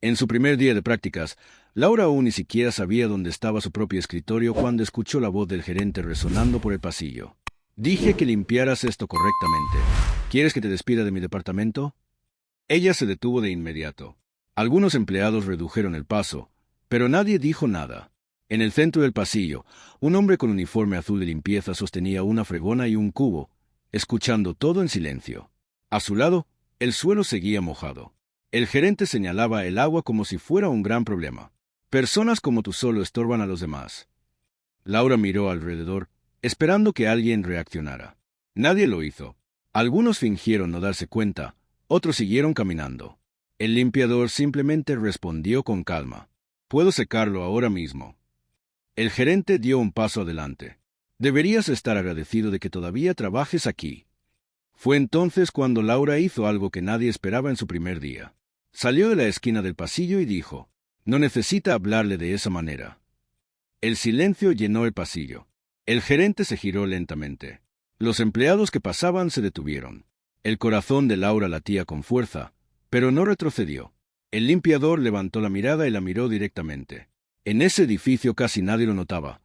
En su primer día de prácticas, Laura aún ni siquiera sabía dónde estaba su propio escritorio cuando escuchó la voz del gerente resonando por el pasillo. Dije que limpiaras esto correctamente. ¿Quieres que te despida de mi departamento? Ella se detuvo de inmediato. Algunos empleados redujeron el paso, pero nadie dijo nada. En el centro del pasillo, un hombre con uniforme azul de limpieza sostenía una fregona y un cubo, escuchando todo en silencio. A su lado, el suelo seguía mojado. El gerente señalaba el agua como si fuera un gran problema. Personas como tú solo estorban a los demás. Laura miró alrededor, esperando que alguien reaccionara. Nadie lo hizo. Algunos fingieron no darse cuenta, otros siguieron caminando. El limpiador simplemente respondió con calma. «Puedo secarlo ahora mismo». El gerente dio un paso adelante. «Deberías estar agradecido de que todavía trabajes aquí». Fue entonces cuando Laura hizo algo que nadie esperaba en su primer día. Salió de la esquina del pasillo y dijo, «No necesita hablarle de esa manera». El silencio llenó el pasillo. El gerente se giró lentamente. Los empleados que pasaban se detuvieron. El corazón de Laura latía con fuerza, pero no retrocedió. El limpiador levantó la mirada y la miró directamente. En ese edificio casi nadie lo notaba,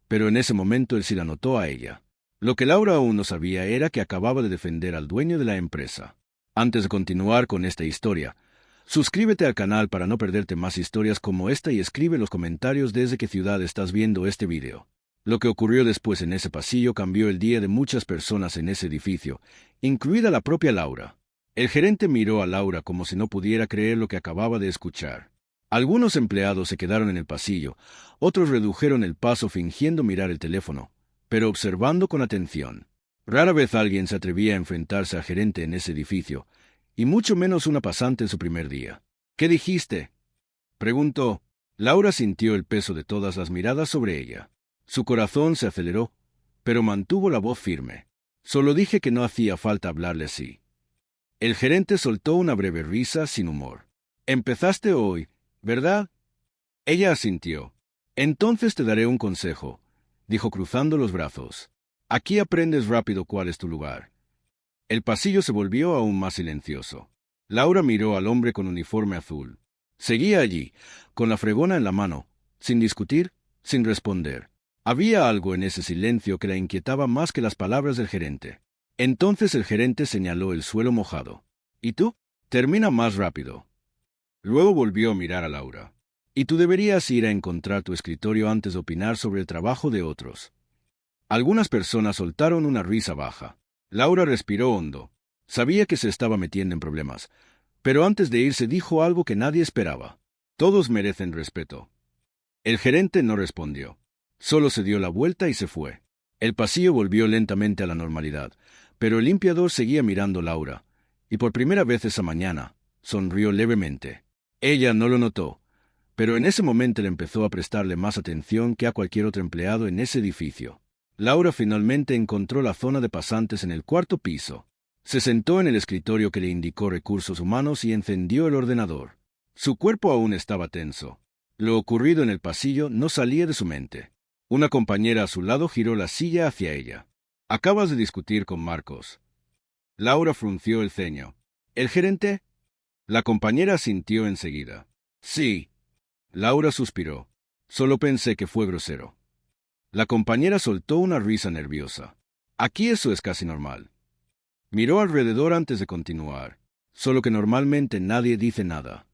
pero en ese momento él sí la notó a ella. Lo que Laura aún no sabía era que acababa de defender al dueño de la empresa. Antes de continuar con esta historia, suscríbete al canal para no perderte más historias como esta y escribe los comentarios desde qué ciudad estás viendo este video. Lo que ocurrió después en ese pasillo cambió el día de muchas personas en ese edificio, incluida la propia Laura. El gerente miró a Laura como si no pudiera creer lo que acababa de escuchar. Algunos empleados se quedaron en el pasillo, otros redujeron el paso fingiendo mirar el teléfono, pero observando con atención. Rara vez alguien se atrevía a enfrentarse al gerente en ese edificio, y mucho menos una pasante en su primer día. «¿Qué dijiste?», preguntó. Laura sintió el peso de todas las miradas sobre ella. Su corazón se aceleró, pero mantuvo la voz firme. «Solo dije que no hacía falta hablarle así». El gerente soltó una breve risa sin humor. «Empezaste hoy, ¿verdad?». Ella asintió. «Entonces te daré un consejo», dijo cruzando los brazos. «Aquí aprendes rápido cuál es tu lugar». El pasillo se volvió aún más silencioso. Laura miró al hombre con uniforme azul. Seguía allí, con la fregona en la mano, sin discutir, sin responder. Había algo en ese silencio que la inquietaba más que las palabras del gerente. Entonces el gerente señaló el suelo mojado. «¿Y tú? Termina más rápido». Luego volvió a mirar a Laura. «Y tú deberías ir a encontrar tu escritorio antes de opinar sobre el trabajo de otros». Algunas personas soltaron una risa baja. Laura respiró hondo. Sabía que se estaba metiendo en problemas, pero antes de irse dijo algo que nadie esperaba. «Todos merecen respeto». El gerente no respondió. Solo se dio la vuelta y se fue. El pasillo volvió lentamente a la normalidad, pero el limpiador seguía mirando a Laura, y por primera vez esa mañana, sonrió levemente. Ella no lo notó, pero en ese momento le empezó a prestarle más atención que a cualquier otro empleado en ese edificio. Laura finalmente encontró la zona de pasantes en el cuarto piso. Se sentó en el escritorio que le indicó Recursos Humanos y encendió el ordenador. Su cuerpo aún estaba tenso. Lo ocurrido en el pasillo no salía de su mente. Una compañera a su lado giró la silla hacia ella. «Acabas de discutir con Marcos». Laura frunció el ceño. «¿El gerente?». La compañera asintió enseguida. «Sí». Laura suspiró. «Solo pensé que fue grosero». La compañera soltó una risa nerviosa. «Aquí eso es casi normal». Miró alrededor antes de continuar. «Solo que normalmente nadie dice nada».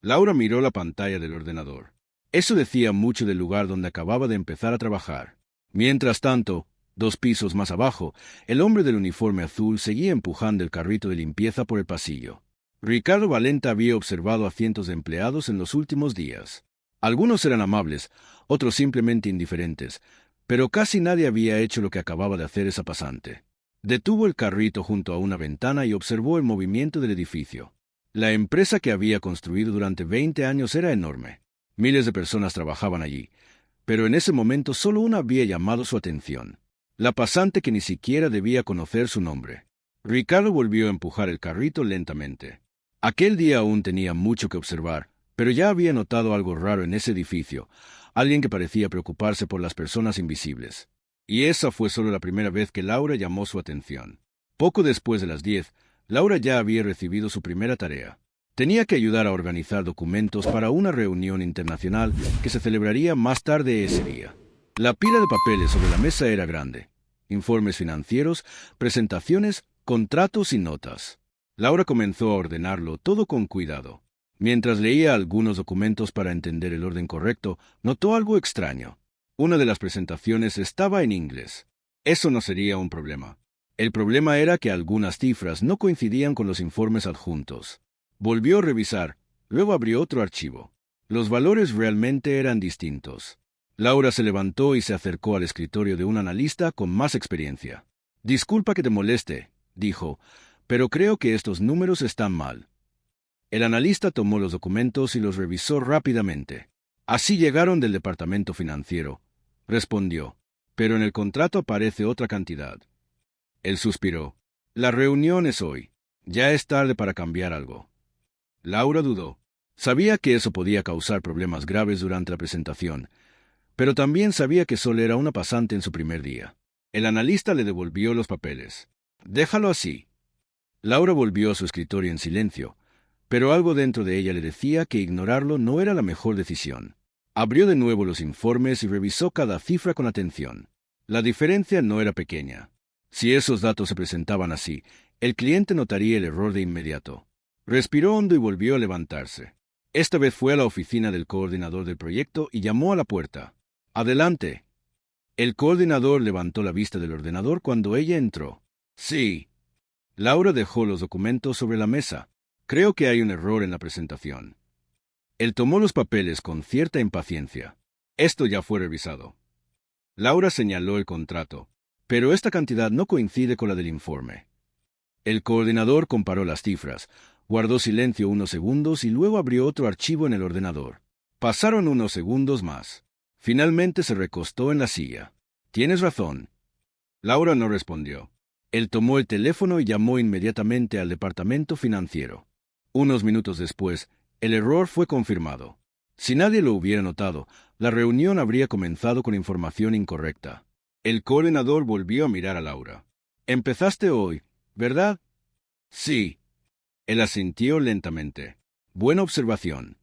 Laura miró la pantalla del ordenador. Eso decía mucho del lugar donde acababa de empezar a trabajar. Mientras tanto, 2 pisos más abajo, el hombre del uniforme azul seguía empujando el carrito de limpieza por el pasillo. Ricardo Valenta había observado a cientos de empleados en los últimos días. Algunos eran amables, otros simplemente indiferentes, pero casi nadie había hecho lo que acababa de hacer esa pasante. Detuvo el carrito junto a una ventana y observó el movimiento del edificio. La empresa que había construido durante 20 años era enorme. Miles de personas trabajaban allí, pero en ese momento solo una había llamado su atención. La pasante que ni siquiera debía conocer su nombre. Ricardo volvió a empujar el carrito lentamente. Aquel día aún tenía mucho que observar, pero ya había notado algo raro en ese edificio, alguien que parecía preocuparse por las personas invisibles. Y esa fue solo la primera vez que Laura llamó su atención. Poco después de las 10, Laura ya había recibido su primera tarea. Tenía que ayudar a organizar documentos para una reunión internacional que se celebraría más tarde ese día. La pila de papeles sobre la mesa era grande. Informes financieros, presentaciones, contratos y notas. Laura comenzó a ordenarlo todo con cuidado. Mientras leía algunos documentos para entender el orden correcto, notó algo extraño. Una de las presentaciones estaba en inglés. Eso no sería un problema. El problema era que algunas cifras no coincidían con los informes adjuntos. Volvió a revisar, luego abrió otro archivo. Los valores realmente eran distintos. Laura se levantó y se acercó al escritorio de un analista con más experiencia. «Disculpa que te moleste», dijo, «pero creo que estos números están mal». El analista tomó los documentos y los revisó rápidamente. «Así llegaron del departamento financiero», respondió, «pero en el contrato aparece otra cantidad». Él suspiró. «La reunión es hoy. Ya es tarde para cambiar algo». Laura dudó. Sabía que eso podía causar problemas graves durante la presentación, pero también sabía que solo era una pasante en su primer día. El analista le devolvió los papeles. «Déjalo así». Laura volvió a su escritorio en silencio, pero algo dentro de ella le decía que ignorarlo no era la mejor decisión. Abrió de nuevo los informes y revisó cada cifra con atención. La diferencia no era pequeña. Si esos datos se presentaban así, el cliente notaría el error de inmediato. Respiró hondo y volvió a levantarse. Esta vez fue a la oficina del coordinador del proyecto y llamó a la puerta. «Adelante». El coordinador levantó la vista del ordenador cuando ella entró. «Sí». Laura dejó los documentos sobre la mesa. «Creo que hay un error en la presentación». Él tomó los papeles con cierta impaciencia. «Esto ya fue revisado». Laura señaló el contrato. «Pero esta cantidad no coincide con la del informe». El coordinador comparó las cifras, guardó silencio unos segundos y luego abrió otro archivo en el ordenador. Pasaron unos segundos más. Finalmente se recostó en la silla. «Tienes razón». Laura no respondió. Él tomó el teléfono y llamó inmediatamente al departamento financiero. Unos minutos después, el error fue confirmado. Si nadie lo hubiera notado, la reunión habría comenzado con información incorrecta. El coordinador volvió a mirar a Laura. «Empezaste hoy, ¿verdad?» «Sí». Él asintió lentamente. «Buena observación».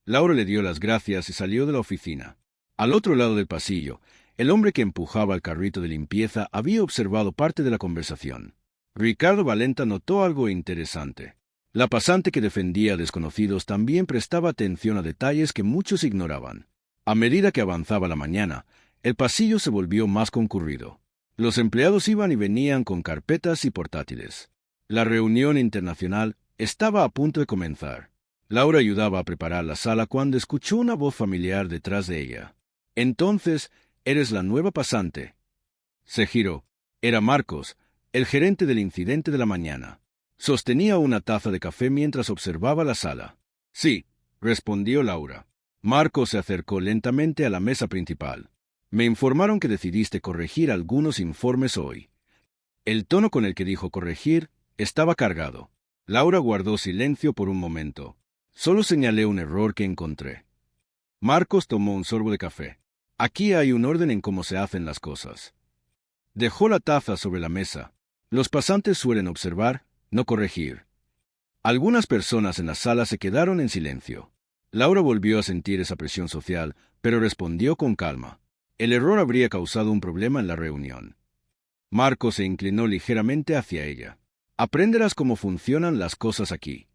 Laura le dio las gracias y salió de la oficina. Al otro lado del pasillo, el hombre que empujaba el carrito de limpieza había observado parte de la conversación. Ricardo Valenta notó algo interesante. La pasante que defendía a desconocidos también prestaba atención a detalles que muchos ignoraban. A medida que avanzaba la mañana, el pasillo se volvió más concurrido. Los empleados iban y venían con carpetas y portátiles. La reunión internacional estaba a punto de comenzar. Laura ayudaba a preparar la sala cuando escuchó una voz familiar detrás de ella. «Entonces, eres la nueva pasante». Se giró. Era Marcos, el gerente del incidente de la mañana. Sostenía una taza de café mientras observaba la sala. «Sí», respondió Laura. Marcos se acercó lentamente a la mesa principal. «Me informaron que decidiste corregir algunos informes hoy». El tono con el que dijo corregir estaba cargado. Laura guardó silencio por un momento. «Solo señalé un error que encontré». Marcos tomó un sorbo de café. «Aquí hay un orden en cómo se hacen las cosas». Dejó la taza sobre la mesa. Los pasantes suelen observar, no corregir. Algunas personas en la sala se quedaron en silencio. Laura volvió a sentir esa presión social, pero respondió con calma. El error habría causado un problema en la reunión. Marcos se inclinó ligeramente hacia ella. «Aprenderás cómo funcionan las cosas aquí».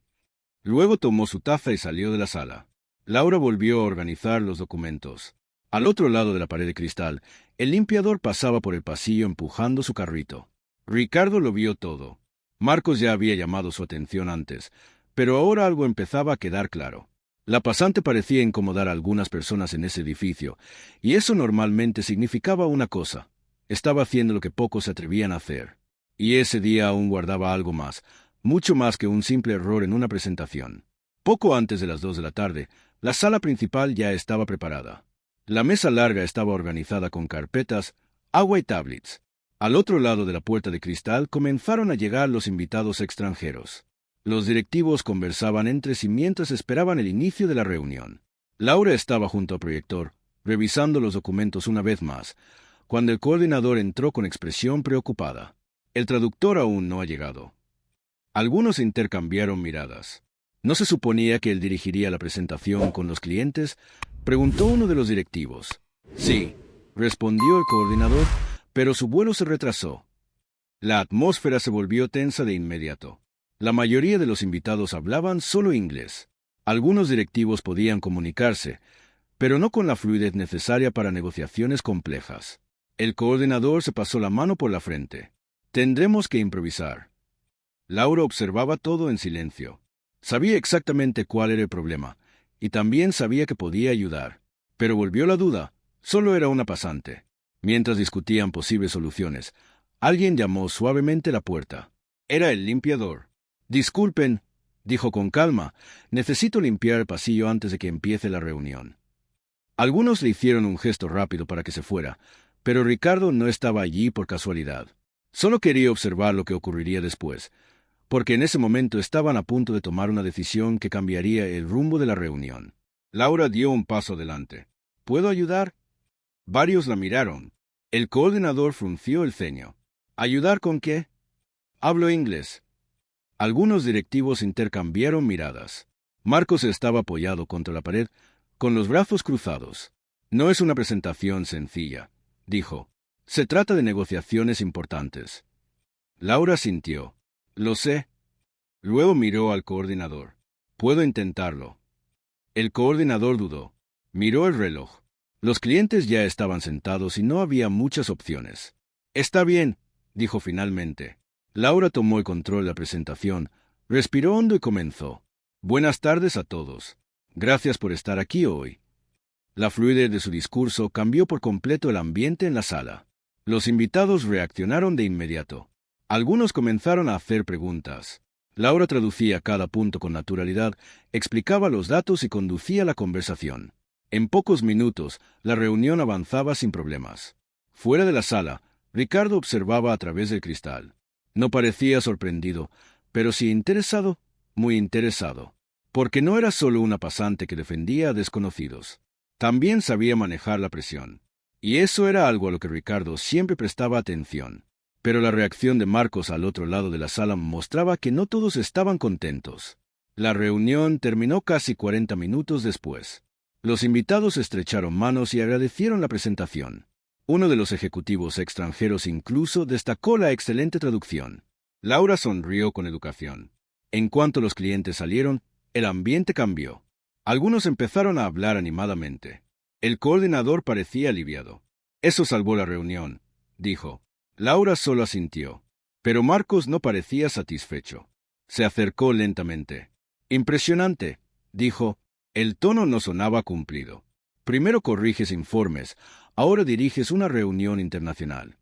Luego tomó su taza y salió de la sala. Laura volvió a organizar los documentos. Al otro lado de la pared de cristal, el limpiador pasaba por el pasillo empujando su carrito. Ricardo lo vio todo. Marcos ya había llamado su atención antes, pero ahora algo empezaba a quedar claro. La pasante parecía incomodar a algunas personas en ese edificio, y eso normalmente significaba una cosa. Estaba haciendo lo que pocos se atrevían a hacer. Y ese día aún guardaba algo más, mucho más que un simple error en una presentación. Poco antes de las 2 de la tarde, la sala principal ya estaba preparada. La mesa larga estaba organizada con carpetas, agua y tablets. Al otro lado de la puerta de cristal comenzaron a llegar los invitados extranjeros. Los directivos conversaban entre sí mientras esperaban el inicio de la reunión. Laura estaba junto al proyector, revisando los documentos una vez más, cuando el coordinador entró con expresión preocupada. El traductor aún no ha llegado. Algunos intercambiaron miradas. ¿No se suponía que él dirigiría la presentación con los clientes?, preguntó uno de los directivos. Sí, respondió el coordinador, pero su vuelo se retrasó. La atmósfera se volvió tensa de inmediato. La mayoría de los invitados hablaban solo inglés. Algunos directivos podían comunicarse, pero no con la fluidez necesaria para negociaciones complejas. El coordinador se pasó la mano por la frente. Tendremos que improvisar. Laura observaba todo en silencio. Sabía exactamente cuál era el problema, y también sabía que podía ayudar. Pero volvió la duda. Solo era una pasante. Mientras discutían posibles soluciones, alguien llamó suavemente a la puerta. Era el limpiador. Disculpen, dijo con calma, necesito limpiar el pasillo antes de que empiece la reunión. Algunos le hicieron un gesto rápido para que se fuera, pero Ricardo no estaba allí por casualidad. Solo quería observar lo que ocurriría después, porque en ese momento estaban a punto de tomar una decisión que cambiaría el rumbo de la reunión. Laura dio un paso adelante. ¿Puedo ayudar? Varios la miraron. El coordinador frunció el ceño. ¿Ayudar con qué? Hablo inglés. Algunos directivos intercambiaron miradas. Marcos estaba apoyado contra la pared, con los brazos cruzados. No es una presentación sencilla, dijo. Se trata de negociaciones importantes. Laura sintió. Lo sé. Luego miró al coordinador. Puedo intentarlo. El coordinador dudó. Miró el reloj. Los clientes ya estaban sentados y no había muchas opciones. Está bien, dijo finalmente. Laura tomó el control de la presentación, respiró hondo y comenzó. Buenas tardes a todos. Gracias por estar aquí hoy. La fluidez de su discurso cambió por completo el ambiente en la sala. Los invitados reaccionaron de inmediato. Algunos comenzaron a hacer preguntas. Laura traducía cada punto con naturalidad, explicaba los datos y conducía la conversación. En pocos minutos, la reunión avanzaba sin problemas. Fuera de la sala, Ricardo observaba a través del cristal. No parecía sorprendido, pero sí interesado, muy interesado. Porque no era solo una pasante que defendía a desconocidos. También sabía manejar la presión. Y eso era algo a lo que Ricardo siempre prestaba atención. Pero la reacción de Marcos al otro lado de la sala mostraba que no todos estaban contentos. La reunión terminó casi 40 minutos después. Los invitados estrecharon manos y agradecieron la presentación. Uno de los ejecutivos extranjeros incluso destacó la excelente traducción. Laura sonrió con educación. En cuanto los clientes salieron, el ambiente cambió. Algunos empezaron a hablar animadamente. El coordinador parecía aliviado. Eso salvó la reunión, dijo. Laura solo asintió. Pero Marcos no parecía satisfecho. Se acercó lentamente. Impresionante, dijo. El tono no sonaba cumplido. Primero corriges informes, ahora diriges una reunión internacional.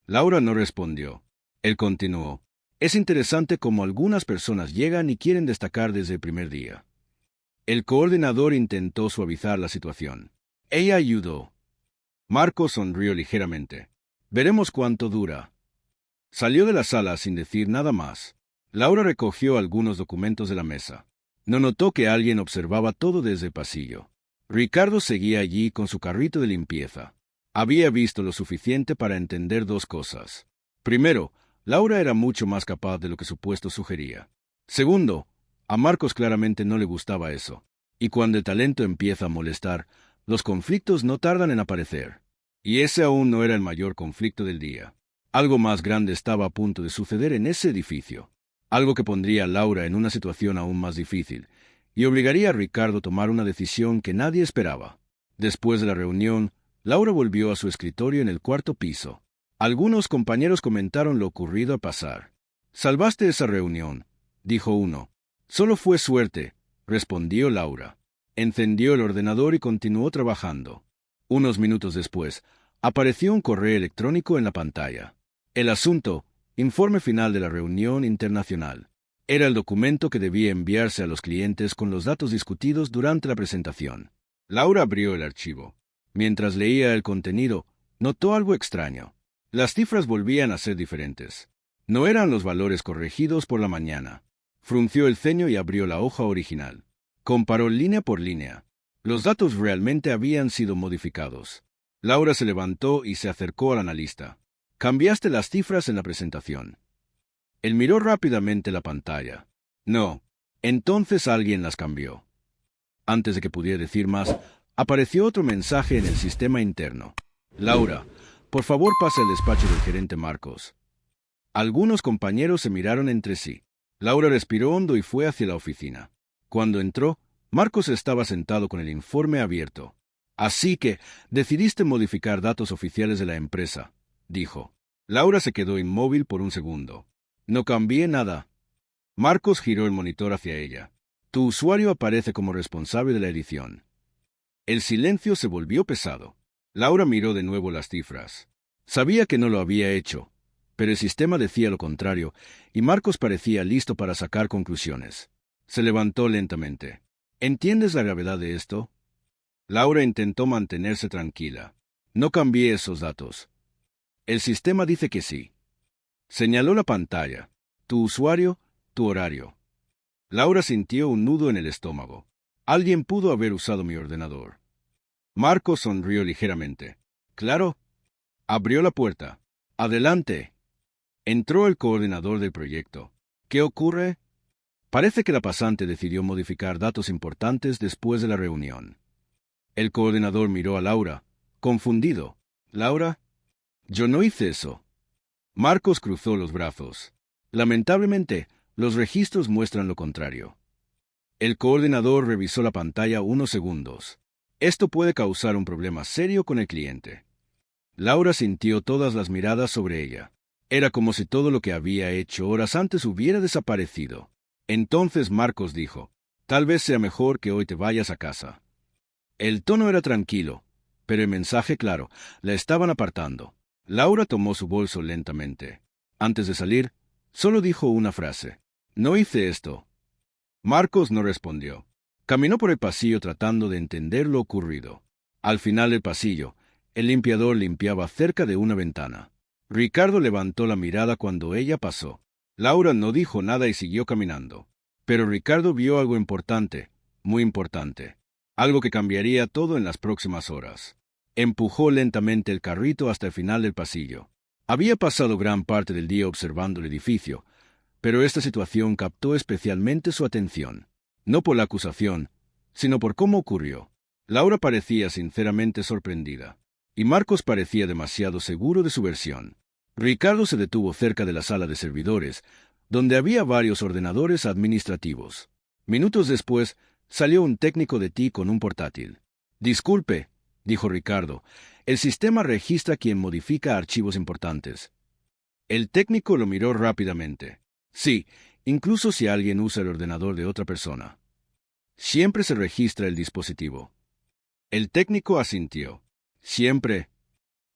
Laura no respondió. Él continuó. Es interesante cómo algunas personas llegan y quieren destacar desde el primer día. El coordinador intentó suavizar la situación. Ella ayudó. Marcos sonrió ligeramente. Veremos cuánto dura. Salió de la sala sin decir nada más. Laura recogió algunos documentos de la mesa. No notó que alguien observaba todo desde el pasillo. Ricardo seguía allí con su carrito de limpieza. Había visto lo suficiente para entender dos cosas. Primero, Laura era mucho más capaz de lo que su puesto sugería. Segundo, a Marcos claramente no le gustaba eso. Y cuando el talento empieza a molestar, los conflictos no tardan en aparecer. Y ese aún no era el mayor conflicto del día. Algo más grande estaba a punto de suceder en ese edificio. Algo que pondría a Laura en una situación aún más difícil, y obligaría a Ricardo a tomar una decisión que nadie esperaba. Después de la reunión, Laura volvió a su escritorio en el cuarto piso. Algunos compañeros comentaron lo ocurrido al pasar. «Salvaste esa reunión», dijo uno. «Solo fue suerte», respondió Laura. Encendió el ordenador y continuó trabajando. Unos minutos después, apareció un correo electrónico en la pantalla. El asunto: informe final de la reunión internacional. Era el documento que debía enviarse a los clientes con los datos discutidos durante la presentación. Laura abrió el archivo. Mientras leía el contenido, notó algo extraño. Las cifras volvían a ser diferentes. No eran los valores corregidos por la mañana. Frunció el ceño y abrió la hoja original. Comparó línea por línea. Los datos realmente habían sido modificados. Laura se levantó y se acercó al analista. «Cambiaste las cifras en la presentación». Él miró rápidamente la pantalla. «No, Entonces alguien las cambió. Antes de que pudiera decir más, apareció otro mensaje en el sistema interno. Laura, por favor pase al despacho del gerente Marcos. Algunos compañeros se miraron entre sí. Laura respiró hondo y fue hacia la oficina. Cuando entró, Marcos estaba sentado con el informe abierto. Así que decidiste modificar datos oficiales de la empresa, dijo. Laura se quedó inmóvil por un segundo. No cambié nada. Marcos giró el monitor hacia ella. Tu usuario aparece como responsable de la edición. El silencio se volvió pesado. Laura miró de nuevo las cifras. Sabía que no lo había hecho, pero el sistema decía lo contrario, y Marcos parecía listo para sacar conclusiones. Se levantó lentamente. ¿Entiendes la gravedad de esto? Laura intentó mantenerse tranquila. No cambié esos datos. El sistema dice que sí. Señaló la pantalla. Tu usuario, tu horario. Laura sintió un nudo en el estómago. Alguien pudo haber usado mi ordenador. Marcos sonrió ligeramente. Claro. Abrió la puerta. Adelante. Entró el coordinador del proyecto. ¿Qué ocurre? Parece que la pasante decidió modificar datos importantes después de la reunión. El coordinador miró a Laura, confundido. ¿Laura? Yo no hice eso. Marcos cruzó los brazos. Lamentablemente, los registros muestran lo contrario. El coordinador revisó la pantalla unos segundos. Esto puede causar un problema serio con el cliente. Laura sintió todas las miradas sobre ella. Era como si todo lo que había hecho horas antes hubiera desaparecido. Entonces Marcos dijo, tal vez sea mejor que hoy te vayas a casa. El tono era tranquilo, pero el mensaje claro, la estaban apartando. Laura tomó su bolso lentamente. Antes de salir, solo dijo una frase. No hice esto. Marcos no respondió. Caminó por el pasillo tratando de entender lo ocurrido. Al final del pasillo, el limpiador limpiaba cerca de una ventana. Ricardo levantó la mirada cuando ella pasó. Laura no dijo nada y siguió caminando. Pero Ricardo vio algo importante, muy importante. Algo que cambiaría todo en las próximas horas. Empujó lentamente el carrito hasta el final del pasillo. Había pasado gran parte del día observando el edificio, pero esta situación captó especialmente su atención. No por la acusación, sino por cómo ocurrió. Laura parecía sinceramente sorprendida, y Marcos parecía demasiado seguro de su versión. Ricardo se detuvo cerca de la sala de servidores, donde había varios ordenadores administrativos. Minutos después, salió un técnico de TI con un portátil. Disculpe, dijo Ricardo, el sistema registra quien modifica archivos importantes. El técnico lo miró rápidamente. Sí, incluso si alguien usa el ordenador de otra persona. Siempre se registra el dispositivo. El técnico asintió. Siempre.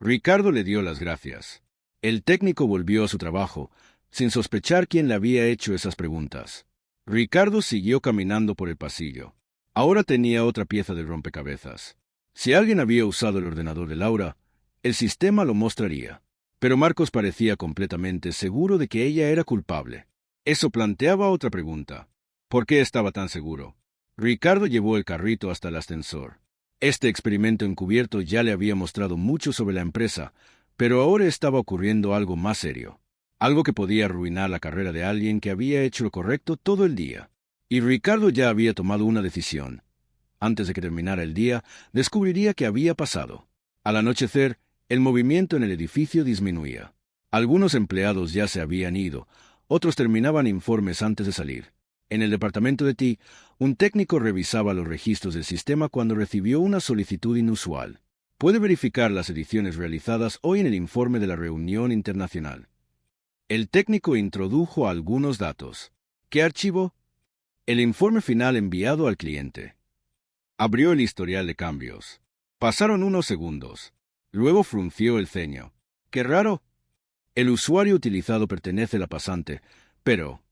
Ricardo le dio las gracias. El técnico volvió a su trabajo, sin sospechar quién le había hecho esas preguntas. Ricardo siguió caminando por el pasillo. Ahora tenía otra pieza del rompecabezas. Si alguien había usado el ordenador de Laura, el sistema lo mostraría. Pero Marcos parecía completamente seguro de que ella era culpable. Eso planteaba otra pregunta. ¿Por qué estaba tan seguro? Ricardo llevó el carrito hasta el ascensor. Este experimento encubierto ya le había mostrado mucho sobre la empresa, pero ahora estaba ocurriendo algo más serio. Algo que podía arruinar la carrera de alguien que había hecho lo correcto todo el día. Y Ricardo ya había tomado una decisión. Antes de que terminara el día, descubriría qué había pasado. Al anochecer, el movimiento en el edificio disminuía. Algunos empleados ya se habían ido, otros terminaban informes antes de salir. En el departamento de TI, un técnico revisaba los registros del sistema cuando recibió una solicitud inusual. Puede verificar las ediciones realizadas hoy en el informe de la reunión internacional. El técnico introdujo algunos datos. ¿Qué archivo? El informe final enviado al cliente. Abrió el historial de cambios. Pasaron unos segundos. Luego frunció el ceño. ¡Qué raro! El usuario utilizado pertenece a la pasante, pero...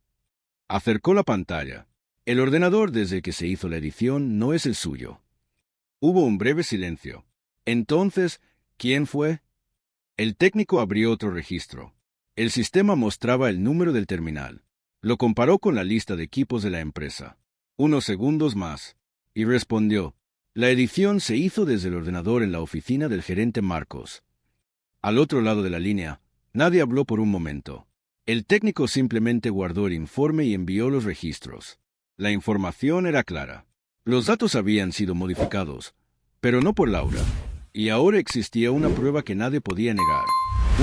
Acercó la pantalla. El ordenador desde que se hizo la edición no es el suyo. Hubo un breve silencio. Entonces, ¿quién fue? El técnico abrió otro registro. El sistema mostraba el número del terminal. Lo comparó con la lista de equipos de la empresa. Unos segundos más. Y respondió. La edición se hizo desde el ordenador en la oficina del gerente Marcos. Al otro lado de la línea, nadie habló por un momento. El técnico simplemente guardó el informe y envió los registros. La información era clara. Los datos habían sido modificados, pero no por Laura. Y ahora existía una prueba que nadie podía negar.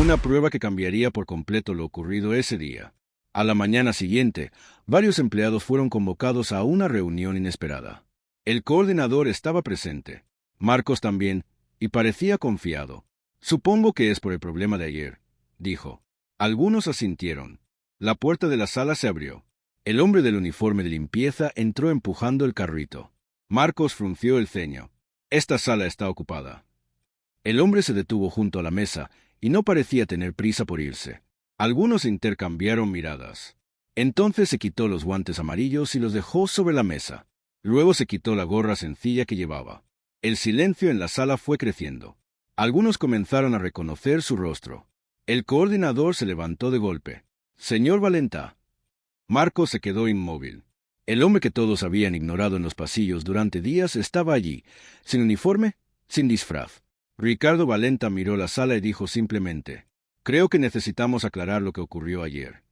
Una prueba que cambiaría por completo lo ocurrido ese día. A la mañana siguiente, varios empleados fueron convocados a una reunión inesperada. El coordinador estaba presente. Marcos también, y parecía confiado. Supongo que es por el problema de ayer, dijo. Algunos asintieron. La puerta de la sala se abrió. El hombre del uniforme de limpieza entró empujando el carrito. Marcos frunció el ceño. Esta sala está ocupada. El hombre se detuvo junto a la mesa y no parecía tener prisa por irse. Algunos intercambiaron miradas. Entonces se quitó los guantes amarillos y los dejó sobre la mesa. Luego se quitó la gorra sencilla que llevaba. El silencio en la sala fue creciendo. Algunos comenzaron a reconocer su rostro. El coordinador se levantó de golpe. «Señor Valenta». Marcos se quedó inmóvil. El hombre que todos habían ignorado en los pasillos durante días estaba allí, sin uniforme, sin disfraz. Ricardo Valenta miró la sala y dijo simplemente: «Creo que necesitamos aclarar lo que ocurrió ayer».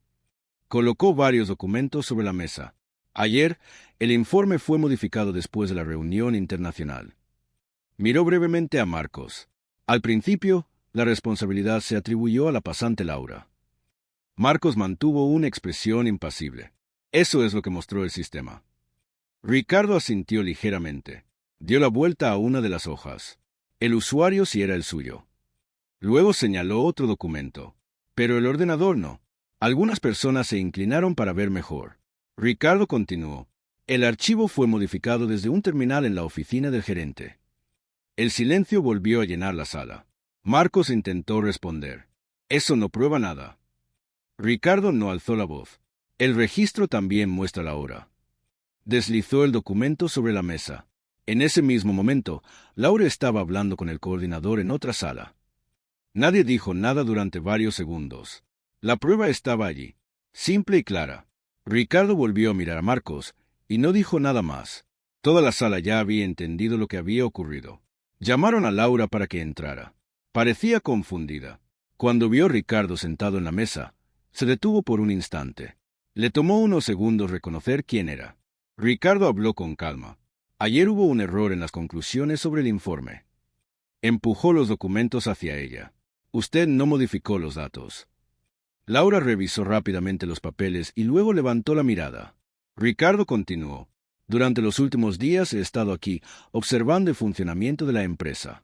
Colocó varios documentos sobre la mesa. Ayer, el informe fue modificado después de la reunión internacional. Miró brevemente a Marcos. Al principio, la responsabilidad se atribuyó a la pasante Laura. Marcos mantuvo una expresión impasible. Eso es lo que mostró el sistema. Ricardo asintió ligeramente. Dio la vuelta a una de las hojas. El usuario sí era el suyo. Luego señaló otro documento. Pero el ordenador no. Algunas personas se inclinaron para ver mejor. Ricardo continuó. El archivo fue modificado desde un terminal en la oficina del gerente. El silencio volvió a llenar la sala. Marcos intentó responder. Eso no prueba nada. Ricardo no alzó la voz. El registro también muestra la hora. Deslizó el documento sobre la mesa. En ese mismo momento, Laura estaba hablando con el coordinador en otra sala. Nadie dijo nada durante varios segundos. La prueba estaba allí, simple y clara. Ricardo volvió a mirar a Marcos y no dijo nada más. Toda la sala ya había entendido lo que había ocurrido. Llamaron a Laura para que entrara. Parecía confundida. Cuando vio a Ricardo sentado en la mesa, se detuvo por un instante. Le tomó unos segundos reconocer quién era. Ricardo habló con calma. Ayer hubo un error en las conclusiones sobre el informe. Empujó los documentos hacia ella. Usted no modificó los datos. Laura revisó rápidamente los papeles y luego levantó la mirada. Ricardo continuó. Durante los últimos días he estado aquí, observando el funcionamiento de la empresa.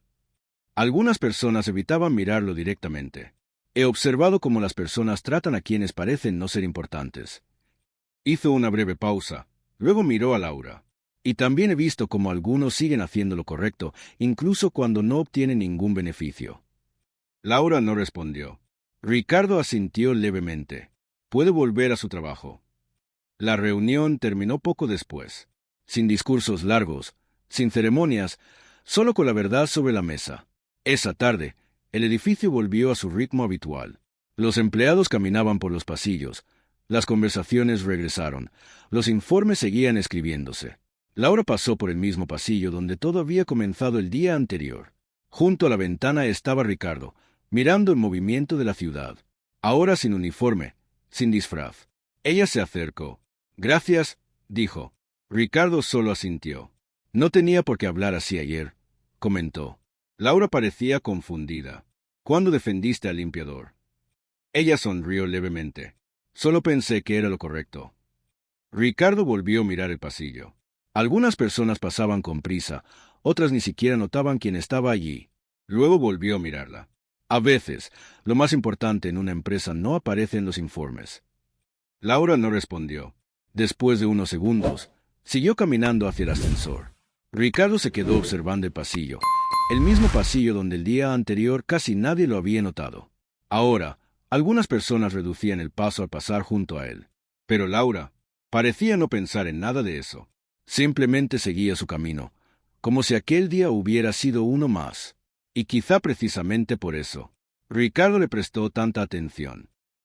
Algunas personas evitaban mirarlo directamente. He observado cómo las personas tratan a quienes parecen no ser importantes. Hizo una breve pausa, luego miró a Laura. Y también he visto cómo algunos siguen haciendo lo correcto, incluso cuando no obtienen ningún beneficio. Laura no respondió. Ricardo asintió levemente. Puede volver a su trabajo. La reunión terminó poco después. Sin discursos largos, sin ceremonias, solo con la verdad sobre la mesa. Esa tarde, el edificio volvió a su ritmo habitual. Los empleados caminaban por los pasillos. Las conversaciones regresaron. Los informes seguían escribiéndose. Laura pasó por el mismo pasillo donde todo había comenzado el día anterior. Junto a la ventana estaba Ricardo, mirando el movimiento de la ciudad. Ahora sin uniforme, sin disfraz. Ella se acercó. «Gracias», dijo. Ricardo solo asintió. «No tenía por qué hablar así ayer», comentó. Laura parecía confundida. «¿Cuándo defendiste al limpiador?» Ella sonrió levemente. «Solo pensé que era lo correcto». Ricardo volvió a mirar el pasillo. Algunas personas pasaban con prisa, otras ni siquiera notaban quién estaba allí. Luego volvió a mirarla. A veces, lo más importante en una empresa no aparece en los informes. Laura no respondió. Después de unos segundos, siguió caminando hacia el ascensor. Ricardo se quedó observando el pasillo, el mismo pasillo donde el día anterior casi nadie lo había notado. Ahora, algunas personas reducían el paso al pasar junto a él. Pero Laura parecía no pensar en nada de eso. Simplemente seguía su camino, como si aquel día hubiera sido uno más. Y quizá precisamente por eso, Ricardo le prestó tanta atención.